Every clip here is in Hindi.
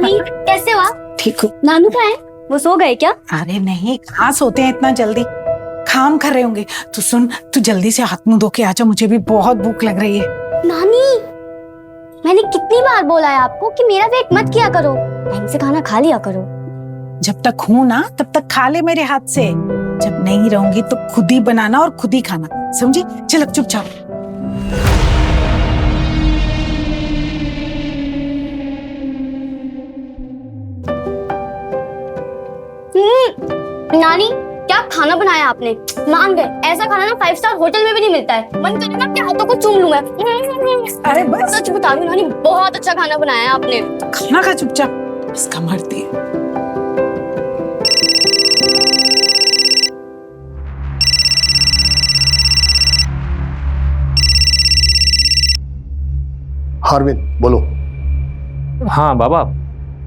नानी कैसे हो आप? ठीक हो? नानू कहाँ है? वो सो गए क्या? अरे नहीं, कहाँ सोते हैं इतना जल्दी, काम कर रहे होंगे। तू सुन, तू जल्दी से हाथ मुंह धो के आजा, मुझे भी बहुत भूख लग रही है। नानी मैंने कितनी बार बोला है आपको कि मेरा वेट मत किया करो, टाइम से खाना खा लिया करो। जब तक हूं ना तब तक खा ले मेरे हाथ से, जब नहीं रहूंगी तो खुद ही बनाना और खुद ही खाना, समझी? चल अब चुपचाप। नानी क्या खाना बनाया आपने? मान गए, ऐसा खाना ना 5 स्टार होटल में भी नहीं मिलता है। मन करे ना अपने हाथों को चूम लूं मैं। अरे बस, सच बता रही हूं नानी, बहुत अच्छा खाना बनाया है आपने। खाना खा चुपचाप, इसका मरती है। हार्विन बोलो। हाँ बाबा,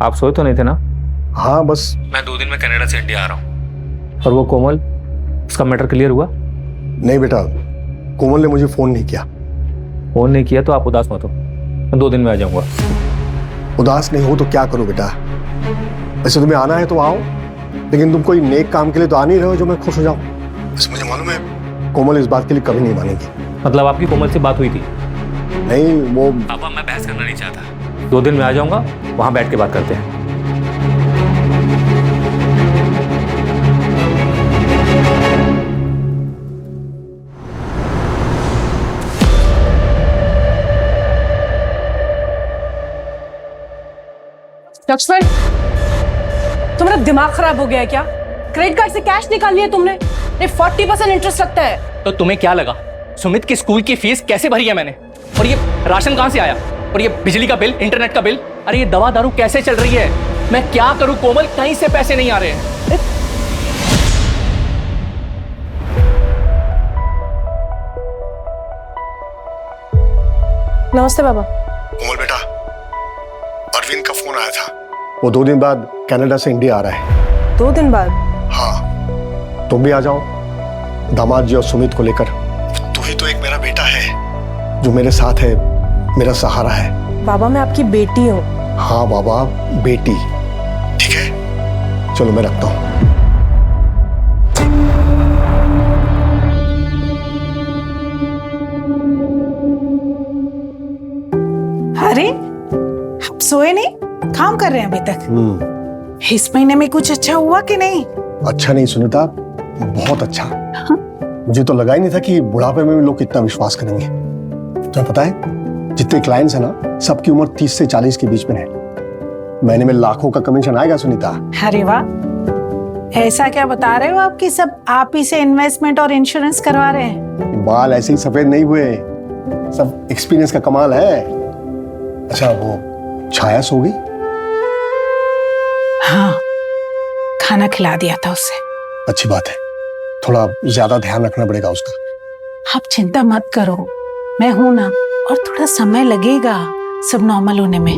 आप सोए तो नहीं थे ना? हाँ बस मैं 2 दिन में कनाडा से इंडिया आ रहा हूँ। और वो कोमल, उसका मैटर क्लियर हुआ? नहीं बेटा, कोमल ने मुझे फोन नहीं किया। फोन नहीं किया तो आप उदास मत हो, मैं 2 दिन में आ जाऊंगा। उदास नहीं हो तो क्या करो बेटा? वैसे तुम्हें आना है तो आओ, लेकिन तुम कोई नेक काम के लिए तो आ नहीं रहे हो जो मैं खुश हो जाऊं। बस मुझे मालूम है कोमल इस बात के लिए कभी नहीं मानेगी। मतलब आपकी कोमल से बात हुई थी? नहीं वो पापा, मैं बहस करना नहीं चाहता। 2 दिन में आ जाऊंगा, वहां बैठ के बात करते हैं। लक्ष्मण, तुम्हारा दिमाग खराब हो गया है क्या? क्रेडिट कार्ड से कैश निकाल लिया तुमने? ये 40% इंटरेस्ट लगता है। तो तुम्हें क्या लगा सुमित की स्कूल की फीस कैसे भरी है मैंने? और ये राशन कहां से आया? और ये बिजली का बिल, इंटरनेट का बिल, अरे ये दवा दारू कैसे चल रही है? मैं क्या करूं कोमल, कहीं से पैसे नहीं आ रहे हैं। नमस्ते बाबा। कोमल बेटा, अरविंद का फोन आया था, वो 2 दिन बाद कनाडा से इंडिया आ रहा है। 2 दिन बाद? हाँ, तुम भी आ जाओ दामाद जी और सुमित को लेकर। तू ही तो एक मेरा बेटा है जो मेरे साथ है, मेरा सहारा है। बाबा मैं आपकी बेटी हूँ। हाँ बाबा, बेटी। ठीक है, चलो मैं रखता हूँ। अरे आप सोए नहीं? काम कर रहे हैं अभी तक? इस महीने में कुछ अच्छा हुआ कि नहीं? अच्छा नहीं सुनीता, बहुत अच्छा। मुझे तो लगा ही नहीं था कि बुढ़ापे में भी लोग इतना विश्वास करेंगे। तुम्हें पता है जितने क्लाइंट्स हैं ना, सबकी उम्र 30 से 40 के बीच में है। महीने में लाखों का कमीशन आएगा सुनीता। अरे वाह, ऐसा क्या बता रहे हो आप कि सब आप ही से इन्वेस्टमेंट और इंश्योरेंस करवा रहे हैं? बाल ऐसे ही सफेद नहीं हुए, सब एक्सपीरियंस का कमाल है। अच्छा वो छाया सो गई? हाँ, खाना खिला दिया था उसे। अच्छी बात है, थोड़ा ज्यादा ध्यान रखना पड़ेगा उसका। आप चिंता मत करो, मैं हूं ना, और थोड़ा समय लगेगा सब नॉर्मल होने में। ए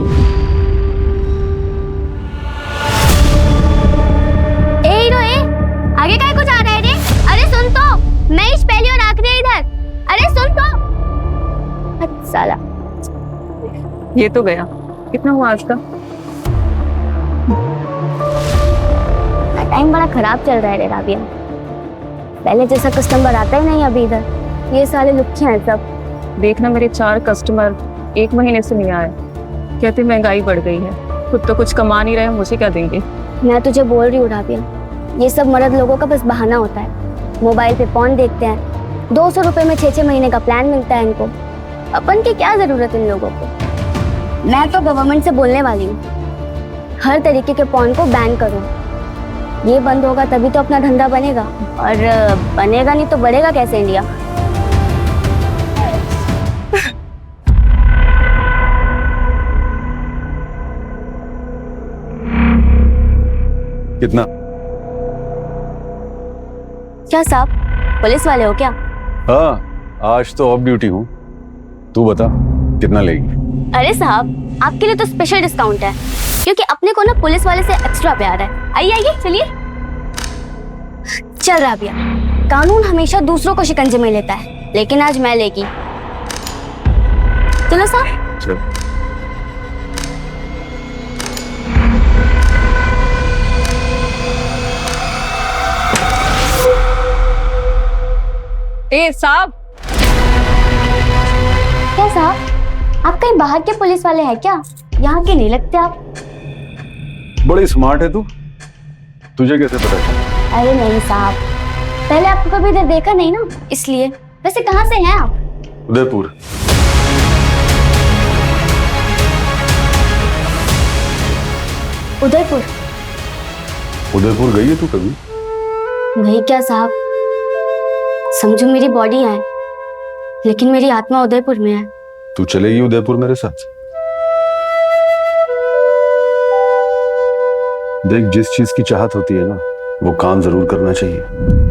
हीरो ए, आगे क्या कुछ आ रहा है रे? अरे सुन तो, मैं इस पहली और आखिरी है इधर। अरे सुन तो। अच्छा साला, ये तो गया। कितना हुआ आज का? टाइम बड़ा खराब चल रहा है रे राबिया। पहले जैसा कस्टमर आता ही नहीं अभी इधर, ये साले लुच्चे हैं सब। देखना मेरे 4 कस्टमर 1 महीने से नहीं आए। कहते महंगाई बढ़ गई है, खुद तो कुछ कमा नहीं रहे, मुझे क्या देंगे? मैं तुझे बोल रही हूँ राबिया, ये सब मर्द लोगों का बस बहाना होता है। मोबाइल पे पॉन देखते हैं, 200 रुपए में 6-6 महीने का प्लान मिलता है इनको। अपन की क्या जरूरत इन लोगों को? मैं तो गवर्नमेंट से बोलने वाली हूँ, हर तरीके के पॉन को बैन करो। ये बंद होगा तभी तो अपना धंधा बनेगा, और बनेगा नहीं तो बढ़ेगा कैसे इंडिया? कितना? क्या साहब, पुलिस वाले हो क्या? हाँ, आज तो ऑफ ड्यूटी हूँ। तू बता कितना लेगी? अरे साहब, आपके लिए तो स्पेशल डिस्काउंट है, क्योंकि अपने को ना पुलिस वाले से एक्स्ट्रा प्यार है। आइए आइए चलिए। चल राबिया, कानून हमेशा दूसरों को शिकंजे में लेता है, लेकिन आज मैं लेगी। चलो साहब। चल। ए साहब, क्या साहब, आप कहीं बाहर के पुलिस वाले हैं क्या? यहाँ के नहीं लगते आप। बड़ी स्मार्ट है तू, तुझे कैसे पता चला? अरे नहीं साहब, पहले आपको कभी इधर देखा नहीं ना, इसलिए। वैसे कहाँ से हैं आप? उदयपुर। उदयपुर? उदयपुर गई है तू कभी? वही क्या साहब, समझो मेरी बॉडी है लेकिन मेरी आत्मा उदयपुर में है। तू चलेगी उदयपुर मेरे साथ? देख, जिस चीज की चाहत होती है ना, वो काम जरूर करना चाहिए।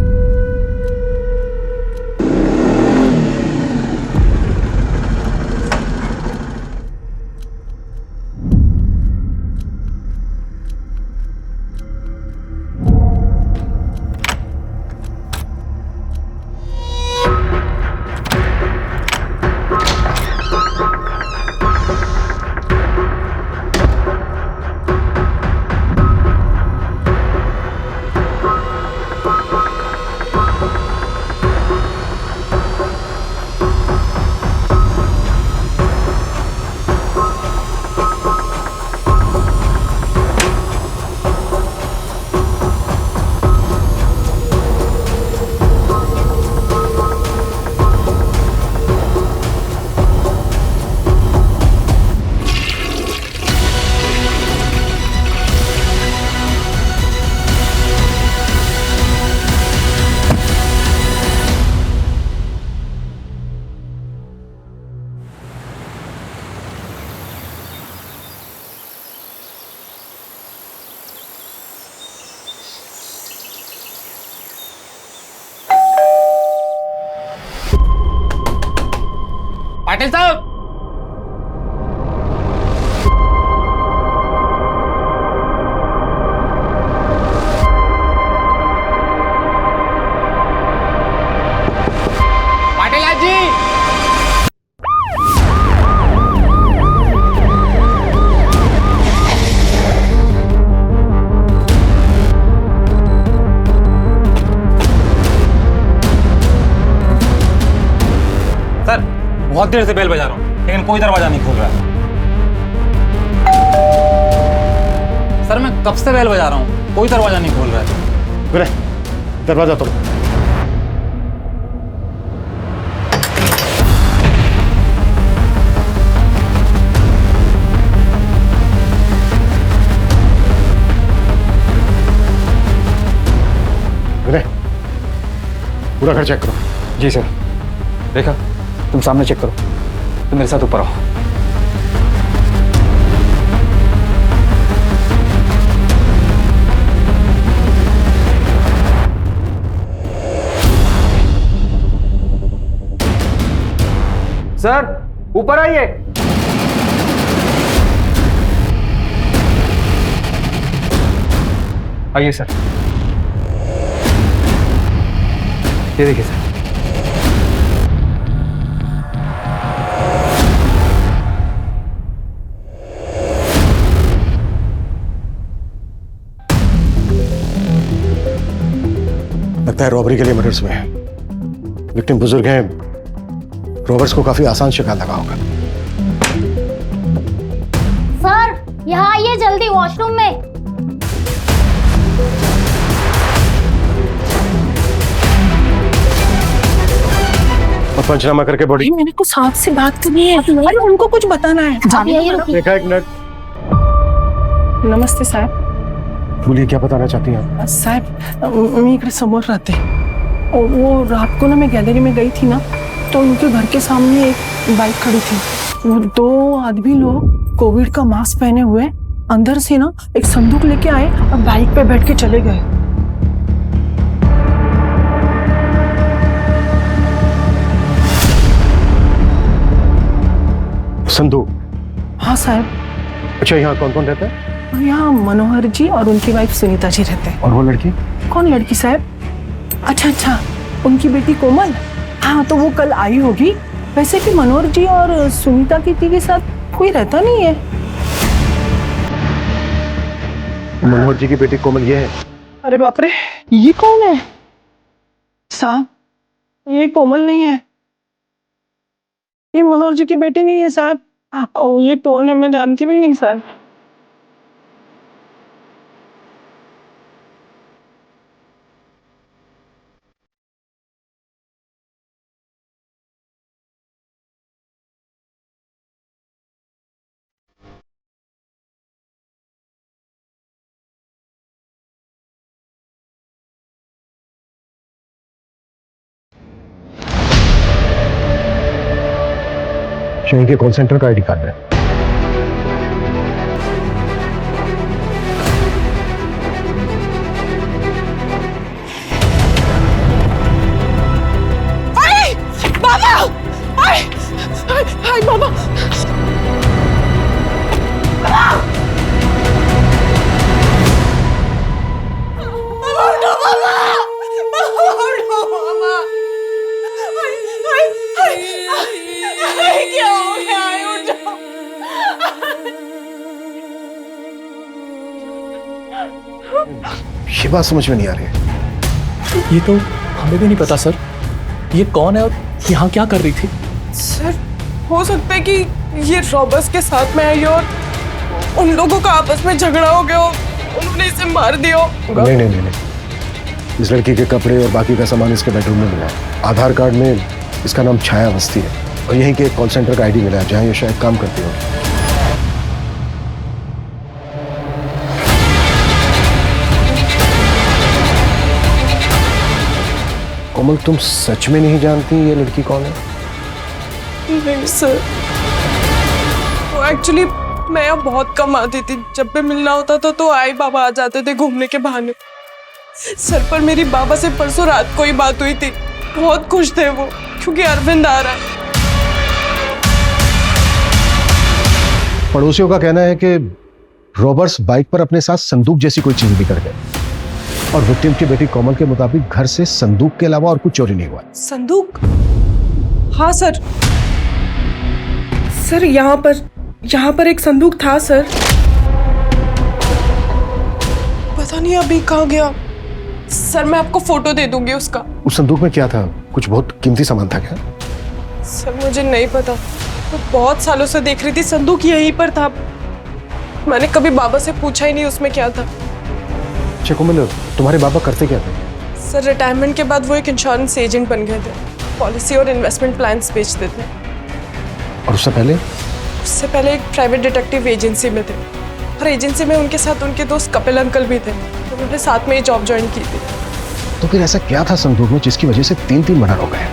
पाटिल साहब, पाटिल आज जी, सर बहुत देर से बेल बजा रहा हूँ लेकिन कोई दरवाजा नहीं खोल रहा है। सर मैं कब से बेल बजा रहा हूँ, कोई दरवाजा नहीं खोल रहा है। विनय, दरवाजा तोड़ो। विनय, पूरा घर चेक करो। जी सर। देखा, तुम सामने चेक करो, तुम मेरे साथ ऊपर आओ। सर ऊपर आइए। आइए सर, ये देखिए सर। लगता है रॉबरी के लिए मर्डर्स में है। विक्टिम बुजुर्ग हैं, रॉबर्स को काफी आसान शिकार लगा होगा। सर यहाँ आइए जल्दी, वॉशरूम में। और पंचनामा करके बॉडी। मेरे को साहब से बात करनी है, अरे उनको कुछ बताना है। आप यहीं रुकिए। देखा एक मिनट। नमस्ते साहब। बोलिए, क्या बताना चाहती हैं आप? साहब मी इकडे समोर राहते और वो रात को ना मैं गैलरी में गई थी ना, तो उनके घर के सामने एक बाइक खड़ी थी। वो 2 आदमी लोग कोविड का मास्क पहने हुए अंदर से ना एक संदूक लेके आए और बाइक पे बैठ के चले गए। संदूक? हाँ साहब। अच्छा, यहाँ कौन कौन रहता है? यहाँ मनोहर जी और उनकी वाइफ सुनीता जी रहते हैं। और वो लड़की? कौन लड़की साहब? अच्छा, उनकी बेटी कोमल। हाँ, तो वो कल आई होगी। वैसे भी मनोहर जी और सुनीता की के साथ कोई रहता नहीं है। मनोहर जी की बेटी कोमल ये है? अरे बाप रे, ये कौन है? साहब, ये कोमल नहीं है, ये मनोहर जी की बेटी नहीं है सर। और ये कौन है मैं जानती भी नहीं सर। शहर के कॉल सेंटर का आईडी कार्ड है। बाबा हाय हाय बाबा क्या हो गया? ये बात समझ में नहीं आ रही है। ये तो हमें भी नहीं पता सर, ये कौन है और यहाँ क्या कर रही थी? सर हो सकता है कि ये रॉबर्स के साथ में आई और उन लोगों का आपस में झगड़ा हो गया हो, उन्होंने इसे मार दिया हो। नहीं नहीं नहीं नहीं, इस लड़की के कपड़े और बाकी का सामान इसके बेडरूम में मिला है। आधार कार्ड में इसका नाम छाया अवस्थी है और यहीं के कॉल सेंटर का आईडी मिला है जहाँ ये शायद काम करती हो। कोमल, तुम सच में नहीं जानती ये लड़की कौन है? नहीं सर, वो एक्चुअली मैं यहाँ बहुत कम आती थी। जब भी मिलना होता था तो आई बाबा आ जाते थे घूमने के बहाने। सर पर मेरी बाबा से परसों रात को ही बात हुई थी। बहुत खुश थे वो क्योंकि अरविंद आ रहा है। पड़ोसियों का कहना है कि रॉबर्ट्स बाइक पर अपने साथ संदूक जैसी कोई चीज भी कर गए और विक्टिम की बेटी कोमल के मुताबिक घर से संदूक के अलावा और कुछ चोरी नहीं हुआ। संदूक? हाँ सर, सर यहाँ पर एक संदूक था सर। पता नहीं अभी कहाँ गया। सर मैं आपको फोटो दे दूंगी उसका। उस संदूक में क्या था? कुछ बहुत कीमती सामान था क्या? सर मुझे नहीं पता, तो बहुत सालों से देख रही थी। संदूक यहीं पर था, मैंने कभी बाबा से पूछा ही नहीं उसमें क्या था। अच्छा कोमल, तुम्हारे बाबा करते क्या थे? सर रिटायरमेंट के बाद वो एक इंश्योरेंस एजेंट बन गए थे, पॉलिसी और इन्वेस्टमेंट प्लान्स बेचते थे। और उससे पहले? उससे पहले एक प्राइवेट डिटेक्टिव एजेंसी में थे और एजेंसी में उनके साथ उनके दोस्त कपिल अंकल भी थे, तो उन्होंने साथ में ही जॉब ज्वाइन की थी। तो फिर ऐसा क्या था संदूक में जिसकी वजह से 3 मर्डर हो गए?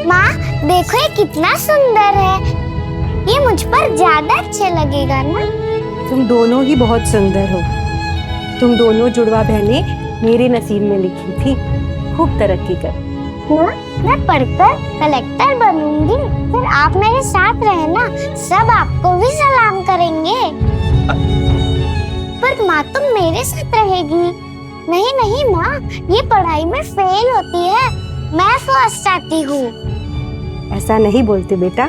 माँ देखो ये कितना सुंदर है, ये मुझ पर ज्यादा अच्छे लगेगा ना। तुम दोनों ही बहुत सुंदर हो। तुम दोनों जुड़वा बहनें मेरे नसीब में लिखी थी। खूब तरक्की कर। माँ मैं पढ़कर कलेक्टर बनूंगी, फिर आप मेरे साथ रहना, सब आपको भी सलाम करेंगे। पर माँ तुम मेरे साथ रहेगी? नहीं नहीं माँ, ये पढ़ाई में फेल होती है, मैं फर्स्ट आती हूँ। ऐसा नहीं बोलते बेटा,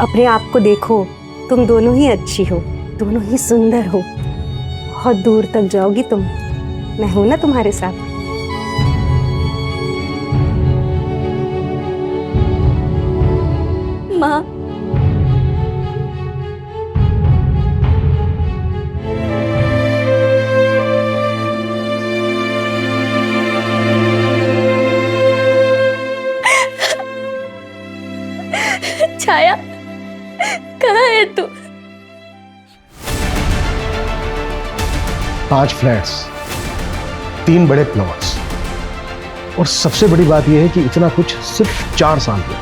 अपने आप को देखो, तुम दोनों ही अच्छी हो, दोनों ही सुंदर हो। बहुत दूर तक जाओगी तुम, मैं हूं ना तुम्हारे साथ। माँ 5 फ्लैट्स, 3 बड़े प्लॉट्स, और सबसे बड़ी बात यह है कि इतना कुछ सिर्फ 4 साल में।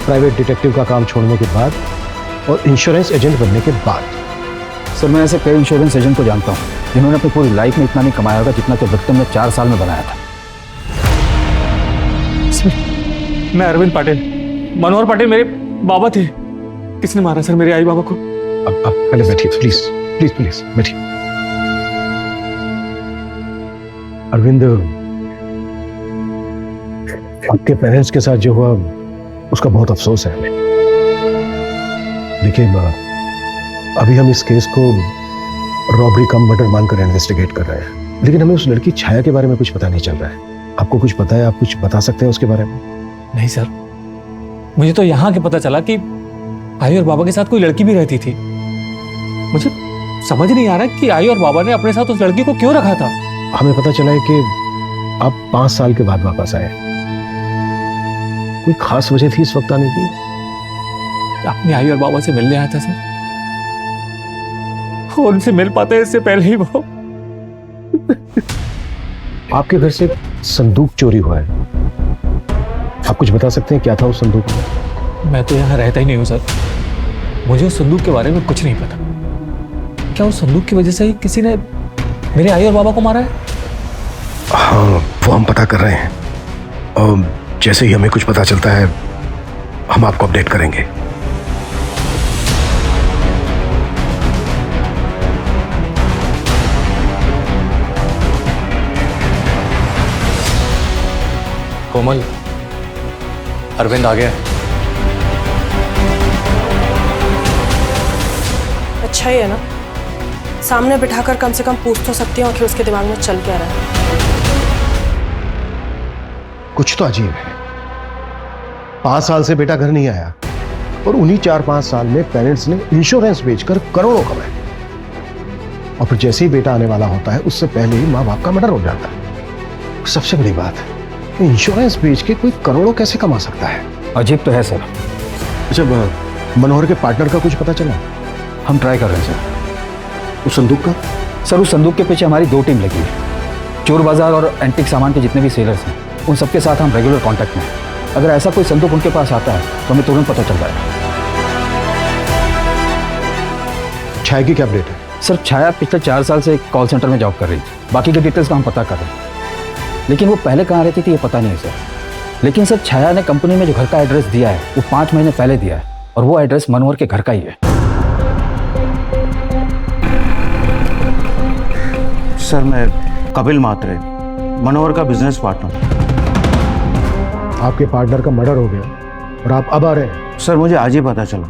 प्राइवेट डिटेक्टिव का काम छोड़ने के बाद और इंश्योरेंस एजेंट बनने के बाद। सर मैं ऐसे कई इंश्योरेंस एजेंट को जानता हूँ जिन्होंने अपनी पूरी लाइफ में इतना नहीं कमाया होगा जितना कि विक्टिम ने 4 साल में बनाया था। मैं अरविंद पाटिल, मनोहर पाटिल मेरे बाबा थे। किसने मारा सर मेरे आई बाबा को? अब पहले बैठिए, प्लीज प्लीज प्लीज बैठिए। अरविंद, आपके पेरेंट्स के साथ जो हुआ उसका बहुत अफसोस है हमें। देखिए, अभी हम इस केस को रॉबरी कम मर्डर मानकर इन्वेस्टिगेट कर रहे हैं, लेकिन हमें उस लड़की छाया के बारे में कुछ पता नहीं चल रहा है। आपको कुछ पता है? आप कुछ बता सकते हैं उसके बारे में? नहीं सर, मुझे तो यहाँ के पता चला कि आई और बाबा के साथ कोई लड़की भी रहती थी। मुझे समझ नहीं आ रहा कि आई और बाबा ने अपने साथ उस लड़की को क्यों रखा था। हमें पता चला है कि आप 5 साल के बाद वापस आए। कोई खास वजह थी इस वक्त आने की? अपने आई और बाबा से मिलने आया था सर। उनसे मिल पाते इससे पहले ही वो आपके घर से संदूक चोरी हुआ है। आप कुछ बता सकते हैं क्या था उस संदूक में? मैं तो यहाँ रहता ही नहीं हूँ सर, मुझे उस संदूक के बारे में कुछ नहीं पता। क्या उस संदूक की वजह से ही किसी ने मेरे आई और बाबा को मारा है? हाँ, वो हम पता कर रहे हैं, और जैसे ही हमें कुछ पता चलता है हम आपको अपडेट करेंगे। कोमल, अरविंद आ गया। अच्छा ही है ना, सामने बिठाकर कम से कम पूछ तो सकती हूँ कि उसके दिमाग में चल क्या रहा है। कुछ तो अजीब है। 5 साल से बेटा घर नहीं आया, और उन्हीं 4-5 साल में पेरेंट्स ने इंश्योरेंस बेचकर करोड़ों कमाए, और फिर जैसे ही बेटा आने वाला होता है उससे पहले ही माँ बाप का मर्डर हो जाता है। सबसे बड़ी बात है, इंश्योरेंस बेच के कोई करोड़ों कैसे कमा सकता है? अजीब तो है सर। अच्छा, मनोहर के पार्टनर का कुछ पता चला? हम ट्राई कर रहे हैं सर। उस संदूक का? सर उस संदूक के पीछे हमारी 2 टीम लगी है। चोर बाजार और एंटीक सामान के जितने भी सेलर्स हैं उन सबके साथ हम रेगुलर कांटेक्ट में हैं। अगर ऐसा कोई संदूक उनके पास आता है तो हमें तुरंत पता चल जाएगा। छाया की क्या अपडेट है? सर छाया पिछले 4 साल से एक कॉल सेंटर में जॉब कर रही थी। बाकी के डिटेल्स का हम पता कर रहे हैं, लेकिन वो पहले कहाँ रहती थी ये पता नहीं है सर। लेकिन सर छाया ने कंपनी में जो घर का एड्रेस दिया है वो 5 महीने पहले दिया है, और वो एड्रेस मनोहर के घर का ही है। सर मैं कपिल मात्रे, मनोहर का बिजनेस पार्टनर। आपके पार्टनर का मर्डर हो गया और आप अब आ रहे हैं? सर मुझे आज ही पता चला।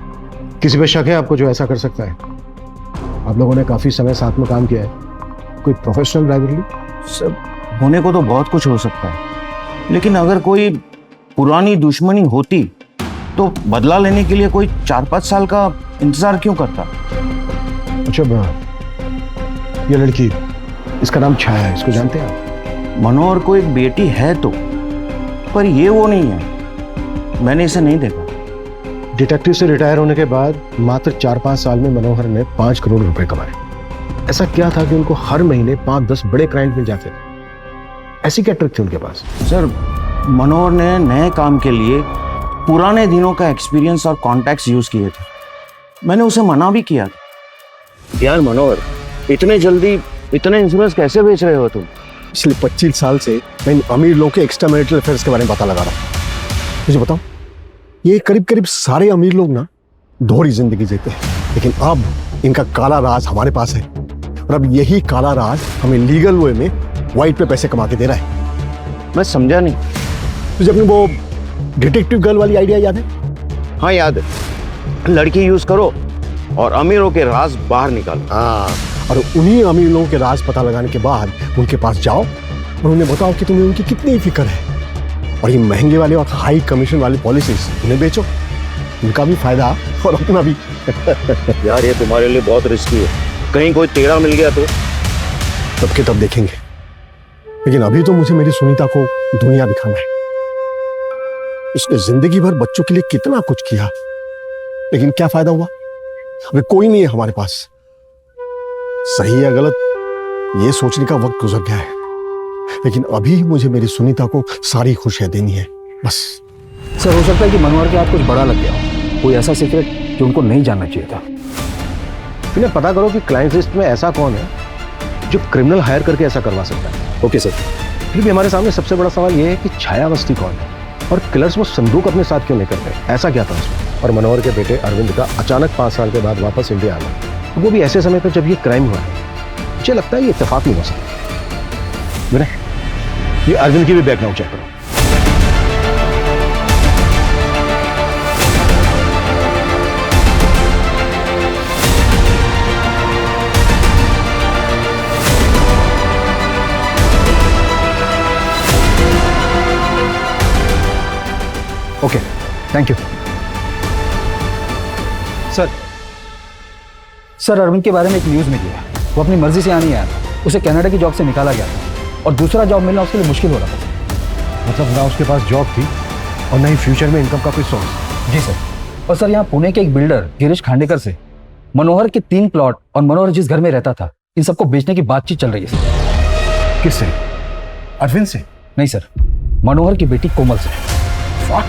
किसी पे शक है आपको जो ऐसा कर सकता है? आप लोगों ने काफी समय साथ में काम किया है, कोई प्रोफेशनल राइवलरी? सर होने को तो बहुत कुछ हो सकता है, लेकिन अगर कोई पुरानी दुश्मनी होती तो बदला लेने के लिए कोई 4-5 साल का इंतजार क्यों करता? अच्छा, ये लड़की, इसका नाम छाया है, इसको जानते हैं आप? मनोहर को एक बेटी है तो, पर ये वो नहीं है। मैंने इसे नहीं देखा। डिटेक्टिव से रिटायर होने के बाद मात्र 4-5 साल में मनोहर ने 5 करोड़ रुपए कमाए। ऐसा क्या था कि उनको हर महीने 5-10 बड़े क्लाइंट मिल जाते थे? ऐसी क्या ट्रिक थी उनके पास? सर मनोहर ने नए काम के लिए पुराने दिनों का एक्सपीरियंस और कॉन्टैक्ट्स यूज किए थे। मैंने उसे मना भी किया था। यार मनोहर, इतने जल्दी इतने इंश्योरेंस कैसे बेच रहे हो तुम? पिछले 25 साल से मैं इन अमीर लोगों के एक्स्ट्रा मैरिटल अफेयर्स के बारे में पता लगा रहा हूँ। मुझे बताओ, ये करीब करीब सारे अमीर लोग ना दोहरी जिंदगी जीते हैं, लेकिन अब इनका काला राज हमारे पास है, और अब यही काला राज हमें लीगल वे में व्हाइट पे पैसे कमा के दे रहा है। मैं समझा नहीं। तुझे अपनी वो डिटेक्टिव गर्ल वाली आइडिया याद है? हाँ याद है। लड़की यूज करो और अमीरों के राज बाहर निकालो। हाँ, और उन्हीं अमीर लोगों के राज पता लगाने के बाद उनके पास जाओ और उन्हें बताओ कि तुम्हें उनकी कितनी फिक्र है, और ये महंगे वाले और हाई कमीशन वाली पॉलिसीज उन्हें बेचो, उनका भी फायदा और अपना भी। यार ये तुम्हारे लिए बहुत रिस्की है, कहीं कोई टेढ़ा मिल गया तो? तब के तब देखेंगे, लेकिन अभी तो मुझे मेरी सुनीता को दुनिया दिखाना है। इसने जिंदगी भर बच्चों के लिए कितना कुछ किया, लेकिन क्या फायदा हुआ? अभी कोई नहीं है हमारे पास। सही या गलत ये सोचने का वक्त गुजर गया है, लेकिन अभी मुझे मेरी सुनीता को सारी खुशियां देनी है बस। सर हो सकता है कि मनोहर के हाथ कुछ बड़ा लग गया हो, कोई ऐसा सीक्रेट जो उनको नहीं जानना चाहिए था। इन्हें पता करो कि क्लाइंट लिस्ट में ऐसा कौन है जो क्रिमिनल हायर करके ऐसा करवा सकता है। Okay sir. फिर भी हमारे सामने सबसे बड़ा सवाल यह है कि छाया अवस्थी कौन है और किलर्स वो संदूक अपने साथ क्यों लेकर गए, ऐसा क्या था उसमें। और मनोहर के बेटे अरविंद का अचानक 5 साल के बाद वापस इंडिया आना, वो भी ऐसे समय पर जब ये क्राइम हुआ है। मुझे लगता है ये इत्तेफाक नहीं हो सकता। विनय, ये अरविंद की भी बैकग्राउंड चेक करो। Okay, thank you sir. Sir Arvind के बारे में एक न्यूज़ मिली है, वो अपनी मर्जी से यहाँ नहीं आया था, उसे कनाडा की जॉब से निकाला गया था और दूसरा जॉब मिलना उसके लिए मुश्किल हो रहा था। मतलब ना उसके पास जॉब थी और ना ही फ्यूचर में इनकम का कोई सोर्स। जी सर। और सर यहाँ पुणे के एक बिल्डर गिरीश खांडेकर से मनोहर के 3 प्लॉट और मनोहर जिस घर में रहता था, इन सबको बेचने की बातचीत चल रही है सर। किससे? अरविंद से? नहीं सर, मनोहर की बेटी कोमल से। What?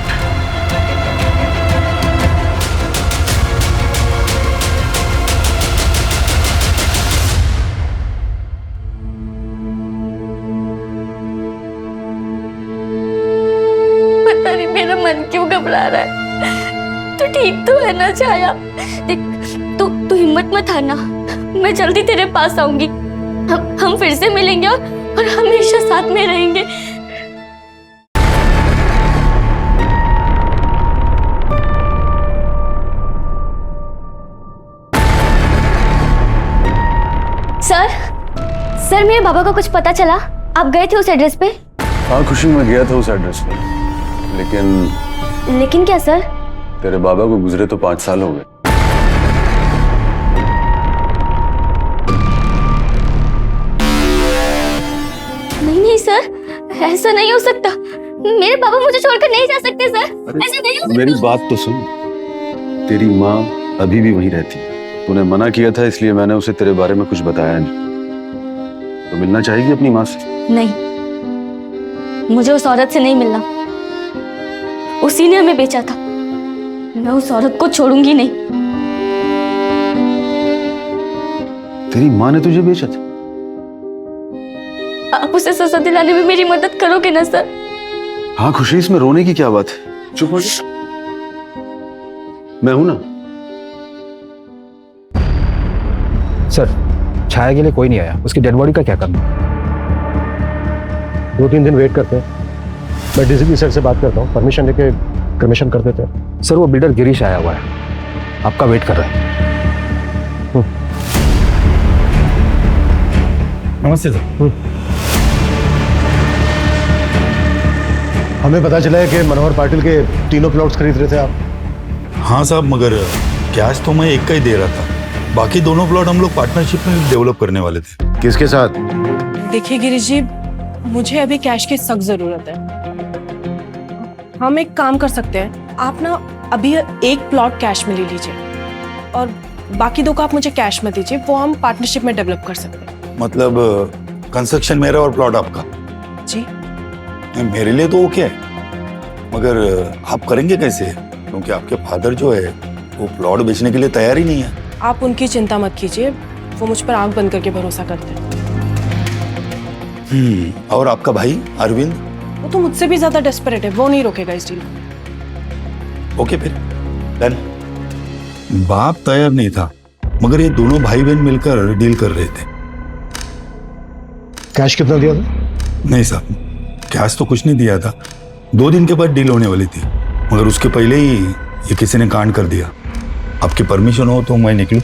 पता नहीं मेरा मन क्यों घबरा रहा है। तू ठीक तो है ना छाया? देख, तू हिम्मत मत हारना, मैं जल्दी तेरे पास आऊंगी। हम फिर से मिलेंगे और हमेशा साथ में रहेंगे। सर मेरे बाबा को कुछ पता चला? आप गए थे उस एड्रेस पे? हाँ खुशी, मैं गया था उस एड्रेस पे, लेकिन क्या सर? तेरे बाबा को गुजरे तो 5 साल हो गए। नहीं सर, ऐसा नहीं हो सकता। मेरे पापा मुझे छोड़कर नहीं जा सकते सर। ऐसा नहीं हो सकता। मेरी बात तो सुन, तेरी माँ अभी भी वहीं रहती है। तूने मना किया था इसलिए मैंने उसे तेरे बारे में कुछ बताया नहीं। तो मिलना चाहेगी अपनी माँ से? नहीं, मुझे उस औरत से नहीं मिलना। उसी ने हमें बेचा था, मैं उस औरत को छोड़ूंगी नहीं। तेरी माँ ने तुझे बेचा था? आप उसे सजा दिलाने में मेरी मदद करोगे ना सर? हाँ खुशी, इसमें रोने की क्या बात है? चुप हो जा, मैं हूं ना। सर छाया के लिए कोई नहीं आया, उसकी डेड बॉडी का क्या करना? 2-3 दिन वेट करते हैं। मैं डीसीपी सर से बात करता हूँ, परमिशन लेके क्रिमेशन कर देते हैं। सर वो बिल्डर गिरीश आया हुआ है, आपका वेट कर रहा है। नमस्ते सर। हमें पता चला है कि मनोहर पाटिल के 3 प्लॉट्स खरीद रहे थे आप। हाँ साहब, मगर कैश तो मैं एक का ही दे रहा था, बाकी 2 प्लॉट हम लोग पार्टनरशिप में डेवलप करने वाले थे। किसके साथ? देखिए गिरीश जी, मुझे अभी कैश की सख्त जरूरत है। हम एक काम कर सकते हैं, आप ना अभी 1 प्लॉट कैश में ले लीजिए और बाकी 2 का आप मुझे कैश में दीजिए, वो हम पार्टनरशिप में डेवलप कर सकते हैं। मतलब कंस्ट्रक्शन मेरा और प्लॉट आपका? जी मेरे लिए तो ओके है, मगर आप करेंगे कैसे? क्योंकि आपके फादर जो है वो प्लॉट बेचने के लिए तैयार ही नहीं है। आप उनकी चिंता मत कीजिए, वो मुझ पर आंख बंद करके भरोसा करते हैं। और आपका भाई अरविंद? वो तो मुझसे भी ज्यादा डेस्परेट है, वो नहीं रोकेगा इस डील को। ओके फिर डन। बाप तैयार नहीं था, मगर ये दोनों भाई बहन मिलकर डील कर रहे थे। कैश कितना दिया था? नहीं साहब, कैश तो कुछ नहीं दिया था। 2 दिन के बाद डील होने वाली थी, मगर उसके पहले ही ये किसी ने कांड कर दिया। आपकी परमिशन हो तो मैं निकलूं?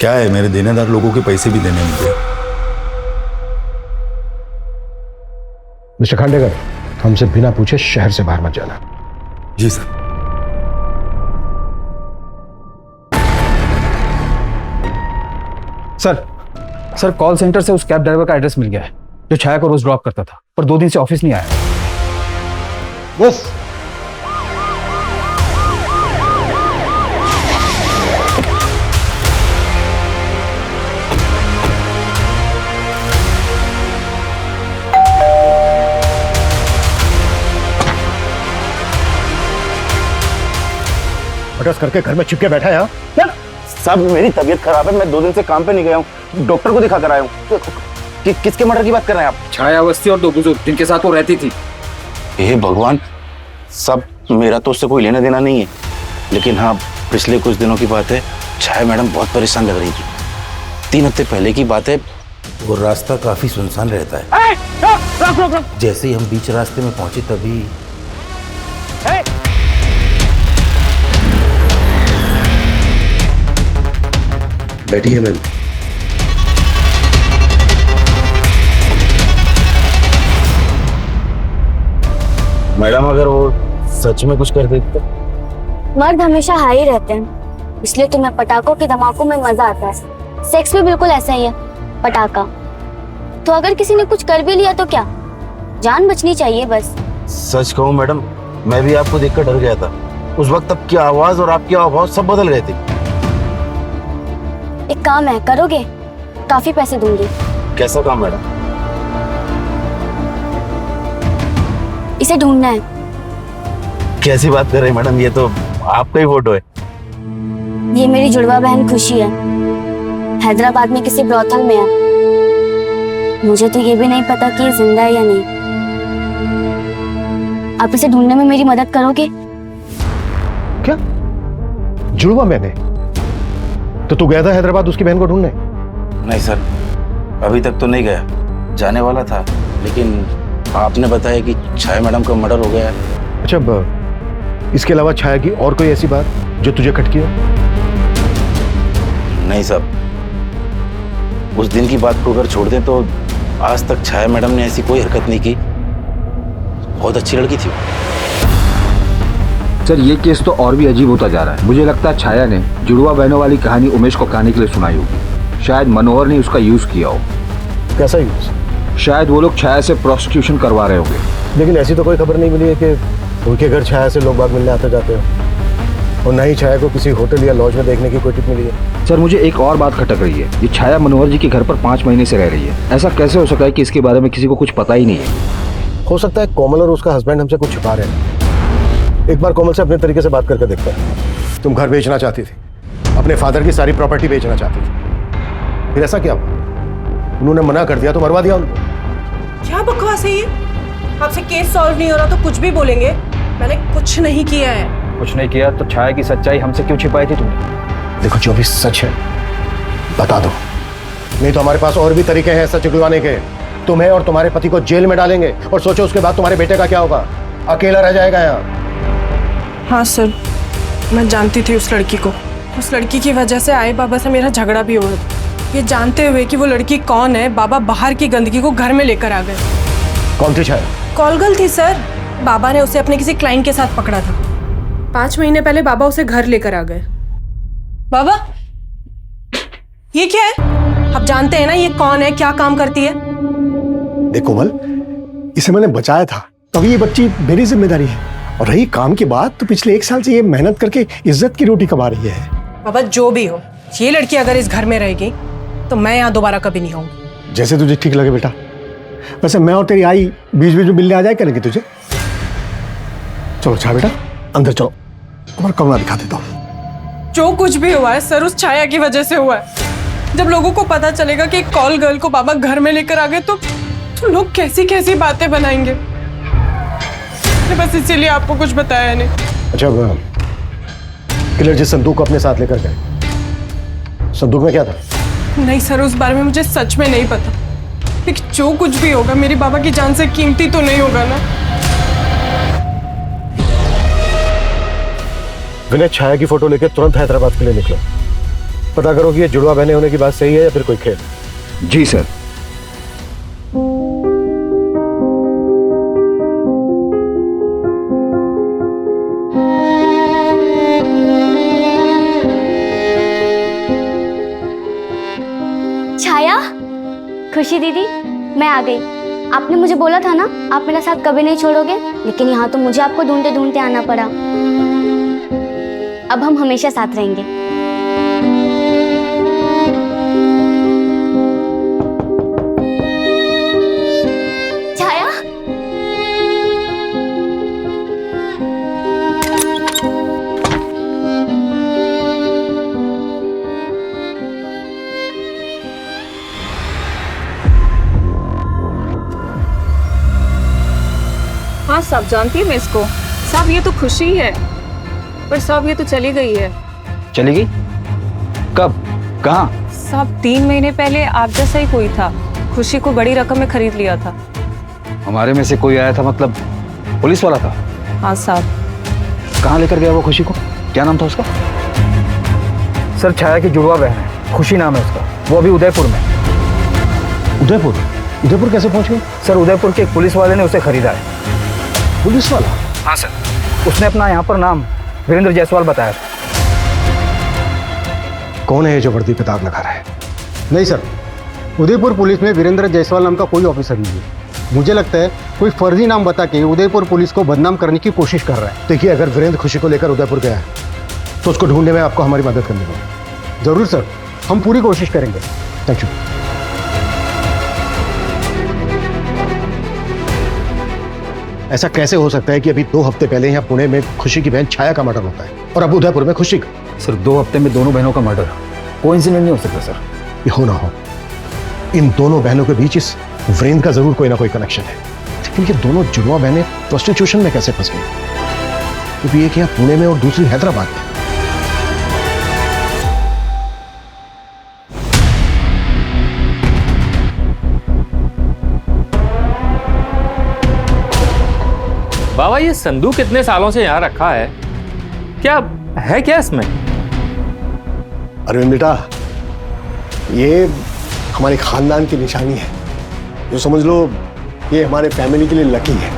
क्या है, मेरे देनेदार लोगों के पैसे भी देने मुझे। मिस्टर खांडेकर, हमसे बिना पूछे शहर से बाहर मत जाना। जी सर। सर कॉल सेंटर से उस कैब ड्राइवर का एड्रेस मिल गया है जो छाया को रोज ड्रॉप करता था, पर 2 दिन से ऑफिस नहीं आया। बस मटस करके घर में चिपके बैठा है यहाँ। साहब मेरी तबीयत खराब है, मैं 2 दिन से काम पे नहीं गया हूँ, डॉक्टर को दिखा कर आया हूँ। किसके मर्डर की बात कर रहे हैं आप? छाया अवस्थी और 2 बुजुर्ग जिनके साथ वो रहती थी। हे भगवान, सब मेरा तो उससे कोई लेना देना नहीं है, लेकिन हाँ पिछले कुछ दिनों की बात है, छाया मैडम बहुत परेशान लग रही थी। 3 हफ्ते पहले की बात है। वो रास्ता काफी सुनसान रहता है। जैसे ही हम बीच रास्ते में पहुंचे तभी बैठिए मैम। मैडम अगर वो सच में कुछ कर देते तो? मर्द हमेशा हाई रहते हैं, इसलिए तुम्हें पटाखों के धमाकों में मजा आता है। सेक्स भी बिल्कुल ऐसा ही है, पटाखा। तो अगर किसी ने कुछ कर भी लिया तो क्या, जान बचनी चाहिए बस। सच कहूँ मैडम, मैं भी आपको देखकर डर गया था। उस वक्त आपकी आवाज और आपके हाव सब बदल गए थे। एक काम है, करोगे? काफी पैसे दूंगी। कैसा काम मैडम? इसे ढूंढना है। कैसी बात कर रहे हैं मैडम, ये तो आपका ही फोटो है। ये मेरी जुड़वा बहन खुशी है, हैदराबाद में किसी ब्रॉथल में है। मुझे तो ये भी नहीं पता कि ये जिंदा है या नहीं। आप इसे ढूंढने में मेरी मदद करोगे? क्या जुड़वा बहन है? तो तू गया था हैदराबाद उसकी बहन को ढूंढने? नहीं सर, अभी तक तो नहीं गया, जाने वाला था, लेकिन आपने बताया कि छाया मैडम का मर्डर हो गया है। अच्छा, इसके अलावा छाया की और कोई ऐसी बात जो तुझे खटकी हो? नहीं साहब, उस दिन की बात को अगर छोड़ दें तो आज तक छाया मैडम ने ऐसी कोई हरकत नहीं की। बहुत अच्छी लड़की थी। सर ये केस तो और भी अजीब होता जा रहा है। मुझे लगता है छाया ने जुड़वा बहनों वाली कहानी उमेश को कहने के लिए सुनाई होगी। शायद मनोहर ने उसका यूज किया हो। कैसा यूज? शायद वो लोग छाया से प्रोस्टिट्यूशन करवा रहे होंगे। लेकिन ऐसी तो कोई खबर नहीं मिली है कि उनके घर छाया से लोग बाग मिलने आते जाते हो, और ना ही छाया को किसी होटल या लॉज में देखने की कोई टिप मिली है। सर मुझे एक और बात खटक रही है। ये छाया मनोहर जी के घर पर 5 महीने से रह रही है। ऐसा कैसे हो सकता है कि इसके बारे में किसी को कुछ पता ही नहीं है? हो सकता है कोमल और उसका हस्बैंड हमसे कुछ छुपा रहे हैं। एक बार कोमल से अपने तरीके से बात करके देखते हैं। तुम घर बेचना चाहती थी, अपने फादर की सारी प्रॉपर्टी बेचना चाहती थी, फिर ऐसा क्या हुआ? उन्होंने मना कर दिया तो मरवा दिया उनको। क्या बकवास है ये? आपसे केस सॉल्व नहीं हो रहा तो कुछ भी बोलेंगे। मैंने कुछ नहीं किया है। कुछ नहीं किया तो छाया की सच्चाई हमसे क्यों छिपाई थी तुमने? देखो, जो भी सच है बता दो, नहीं तो हमारे पास और भी तरीके हैं सच उगलवाने के। तुम्हें और तुम्हारे पति को जेल में डालेंगे और सोचो उसके बाद तुम्हारे बेटे का क्या होगा। अकेला रह जाएगा यहाँ। हाँ सर, मैं जानती थी उस लड़की को। उस लड़की की वजह से आई बाबा से मेरा झगड़ा भी हुआ। ये जानते हुए कि वो लड़की कौन है, बाबा बाहर की गंदगी को घर में लेकर आ गए। कौन थी छाया? कॉलगर्ल थी सर। बाबा ने उसे अपने किसी क्लाइंट के साथ पकड़ा था। 5 महीने पहले बाबा उसे घर लेकर आ गए। बाबा, ये क्या है? आप जानते हैं ना ये कौन है, क्या काम करती है? देखो कोमल, इसे मैंने बचाया था, तभी ये बच्ची मेरी जिम्मेदारी है। और रही काम की बात, तो पिछले 1 साल से ये मेहनत करके इज्जत की रोटी कमा रही है। बाबा जो भी हो, ये लड़की अगर इस घर में रहेगी तो मैं यहाँ दोबारा कभी नहीं आऊंगी। जैसे तुझे ठीक लगे बेटा। वैसे मैं और तेरी आई बीच बीच में मिलने आ जाए करेंगे तुझे। चलो अच्छा बेटा, अंदर चलो, तुम्हारा कमरा दिखा देता हूँ। जो कुछ भी हुआ है सर, उस छाया की वजह से हुआ है। जब लोगों को पता चलेगा कि एक कॉल गर्ल को बाबा घर में लेकर आ गए तो लोग कैसी कैसी बातें बनाएंगे। बस इसीलिए आपको कुछ बताया नहीं। अच्छा, किलर जिस संदूक को अपने साथ लेकर गए, संदूक में क्या था? नहीं सर, उस बारे में मुझे सच में नहीं पता। लेकिन जो कुछ भी होगा मेरी बाबा की जान से कीमती तो नहीं होगा ना। विनय छाया की फोटो लेकर तुरंत हैदराबाद के लिए निकलो। पता करो कि ये जुड़वा बहने होने की बात सही है या फिर कोई खेल। जी सर। छाया, खुशी दीदी, मैं आ गई। आपने मुझे बोला था ना आप मेरा साथ कभी नहीं छोड़ोगे, लेकिन यहाँ तो मुझे आपको ढूंढते ढूंढते आना पड़ा। अब हम हमेशा साथ रहेंगे। छाया, हाँ साहब, जानती है मैं इसको। साहब ये तो खुशी है, पर साहब ये तो चली गई है। चली गई? कब? कहाँ? साहब 3 महीने पहले आप जैसा ही कोई था, खुशी को बड़ी रकम में खरीद लिया था। हमारे में से कोई आया था, मतलब पुलिस वाला था? हाँ साहब। कहाँ लेकर गया वो खुशी को? क्या नाम था उसका? सर छाया की जुड़वा बहन है, खुशी नाम है उसका। वो अभी उदयपुर में। उदयपुर? उदयपुर कैसे पहुंच गए? सर उदयपुर के एक पुलिस वाले ने उसे खरीदा है। पुलिस वाला? हाँ सर, उसने अपना यहाँ पर नाम वीरेंद्र जायसवाल बताया। कौन है ये जो वर्दी पे दाग लगा रहा है? नहीं सर, उदयपुर पुलिस में वीरेंद्र जायसवाल नाम का कोई ऑफिसर नहीं है। मुझे लगता है कोई फर्जी नाम बता के उदयपुर पुलिस को बदनाम करने की कोशिश कर रहा है। देखिए, अगर वीरेंद्र खुशी को लेकर उदयपुर गया है तो उसको ढूंढने में आपको हमारी मदद करनी होगी। जरूर सर, हम पूरी कोशिश करेंगे। Thank you. ऐसा कैसे हो सकता है कि अभी 2 हफ्ते पहले यहाँ पुणे में खुशी की बहन छाया का मर्डर होता है और अब उदयपुर में खुशी का? सर 2 हफ्ते में दोनों बहनों का मर्डर कोइंसिडेंट नहीं हो सकता सर। ये हो ना हो, इन दोनों बहनों के बीच इस वीरेंद्र का जरूर कोई ना कोई कनेक्शन है। लेकिन ये दोनों जुड़वा बहनें प्रोस्टिट्यूशन में कैसे फंस गई? क्योंकि एक यहाँ पुणे में और दूसरी हैदराबाद में। बाबा ये संदूक इतने सालों से यहाँ रखा है, क्या है क्या इसमें? अरविंद बेटा, ये हमारे खानदान की निशानी है। जो समझ लो ये हमारे फैमिली के लिए लकी है।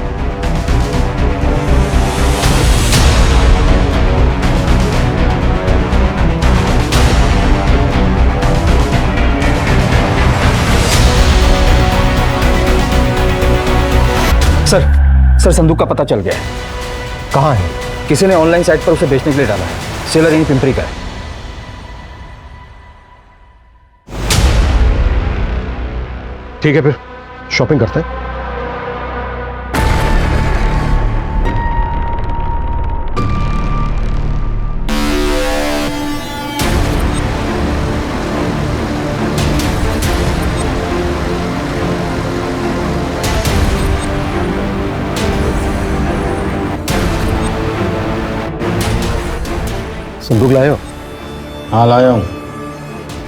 सर संदूक का पता चल गया है। कहाँ है? किसी ने ऑनलाइन साइट पर उसे बेचने के लिए डाला है। सेलर यहीं पिंपरी का है। ठीक है, फिर शॉपिंग करते हैं। संदूक लाए हो? हाँ लाया हूँ,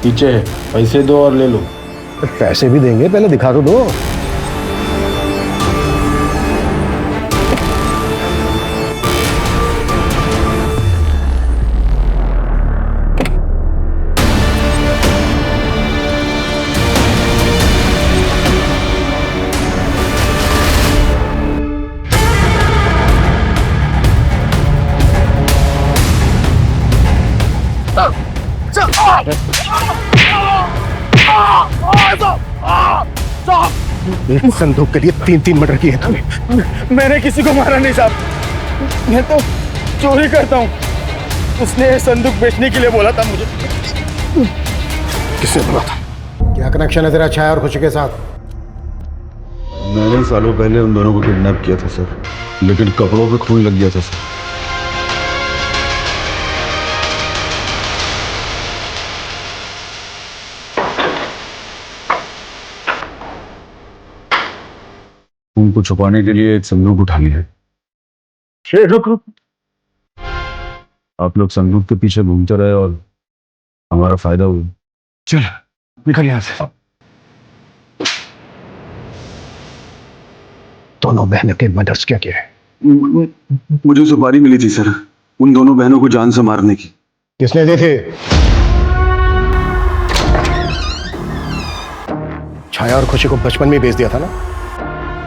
पीछे है, पैसे दो और ले लो। पैसे भी देंगे, पहले दिखा तो दो। एक संदूक के लिए 3-3 मर्डर किए तुमने। मैंने किसी को मारा नहीं साहब, मैं तो चोरी करता हूँ। उसने ये संदूक बेचने के लिए बोला था मुझे। किसने बोला था? क्या कनेक्शन है तेरा छाया और खुशी के साथ? मैंने सालों पहले उन दोनों को किडनैप किया था सर, लेकिन कपड़ों पे खून लग गया था सर। उनको छुपाने के लिए एक संदूक उठा लिया है। रुक। आप लोग संदूक के पीछे घूमते रहे और हमारा फायदा हुआ। चल निकल यहां से। दोनों बहनों के मर्डर्स क्या किया है? मुझे सुपारी मिली थी सर, उन दोनों बहनों को जान से मारने की। किसने दी थी? छाया और खुशी को बचपन में बेच दिया था ना,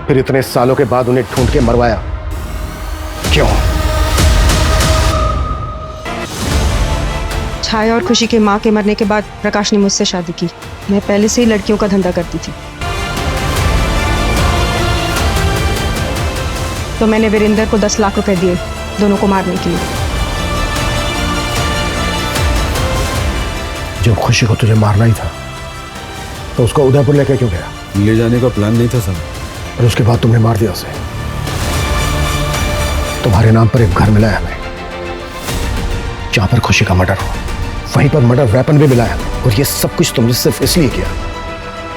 फिर इतने सालों के बाद उन्हें ढूंढ के मरवाया क्यों? छाया और खुशी के माँ के मरने के बाद प्रकाश ने मुझसे शादी की। मैं पहले से ही लड़कियों का धंधा करती थी, तो मैंने वीरेंद्र को 10 लाख रुपए दिए दोनों को मारने के लिए। जब खुशी को तुझे मारना ही था तो उसको उदयपुर लेके क्यों गया? ले जाने का प्लान नहीं था सर। और उसके बाद तुमने मार दिया उसे। तुम्हारे नाम पर एक घर मिला है हमें, जहां पर खुशी का मर्डर हो, वहीं पर मर्डर वेपन भी मिला है। और ये सब कुछ तुमने सिर्फ इसलिए किया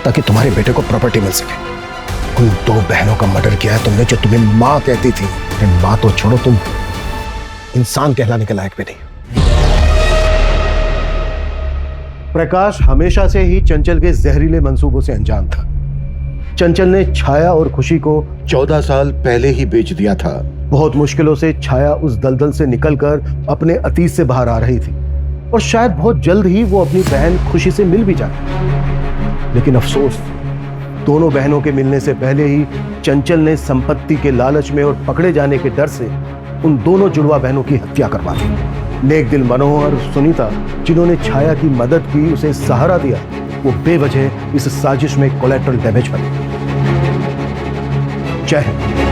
ताकि तुम्हारे बेटे को प्रॉपर्टी मिल सके। उन दो बहनों का मर्डर किया है तुमने, जो तुम्हें माँ कहती थी। माँ तो छोड़ो, तुम इंसान कहलाने के लायक भी नहीं। प्रकाश हमेशा से ही चंचल के जहरीले मंसूबों से अनजान था। चंचल ने छाया और खुशी को 14 साल पहले ही बेच दिया था। बहुत मुश्किलों से छाया उस दलदल से निकलकर अपने अतीत से बाहर आ रही थी और शायद बहुत जल्द ही वो अपनी बहन खुशी से मिल भी जाती। लेकिन अफसोस, दोनों बहनों के मिलने से पहले ही चंचल ने संपत्ति के लालच में और पकड़े जाने के डर से उन दोनों जुड़वा बहनों की हत्या करवा दी। नेक दिल मनोहर और सुनीता, जिन्होंने छाया की मदद की, उसे सहारा दिया, वो बेवजह इस साजिश में कोलैटरल डैमेज बने। जय हिंद।